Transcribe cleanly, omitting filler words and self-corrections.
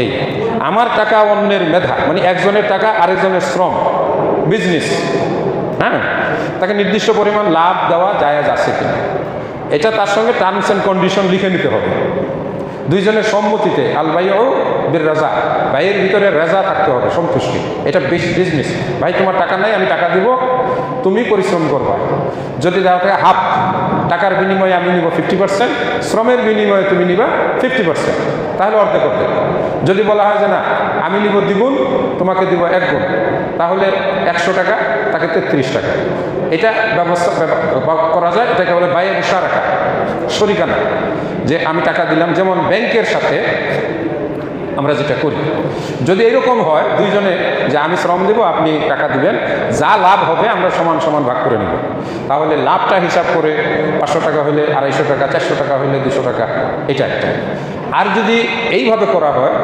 এই আমার টাকা অন্যের মেধা, মানে একজনের টাকা আরেকজনের শ্রম, বিজনেস, হ্যাঁ, তাকে নির্দিষ্ট পরিমাণ লাভ দেওয়া জায়েজ আছে কিনা, এটা তার সঙ্গে টার্মস অ্যান্ড কন্ডিশন লিখে নিতে হবে দুইজনের সম্মতিতে। আল বাইউ বির রাজা, ভাইয়ের ভিতরে রাজা থাকতে হবে, সন্তুষ্টি। এটা বিজনেস, ভাই তোমার টাকা নাই, আমি টাকা দিব, তুমি পরিশ্রম করবা। যদি দেখা থাকে হাফ, টাকার বিনিময়ে আমি নিব 50%, শ্রমের বিনিময়ে তুমি নিবা 50%, তাহলে অর্ধেক অর্ধেক। যদি বলা হয় যে না আমি নিব দ্বিগুণ, তোমাকে দিব 1 গুণ, তাহলে 100 টাকা, তাকে 33 টাকা। এটা ব্যবস্থা করা যায়, এটাকে বলে বাইয়ে মুশারাকা, শরিকানা, যে আমি টাকা দিলাম। যেমন ব্যাংকের সাথে আমরা যেটা করি, যদি এরকম হয় দুইজনে যে আমি শ্রম দেব, আপনি টাকা দিবেন, যা লাভ হবে আমরা সমান সমান ভাগ করে নেব, তাহলে লাভটা হিসাব করে 500 টাকা হলে 250 টাকা, 400 টাকা হলে 200 টাকা, এটা একটা। আর যদি এইভাবে করা হয়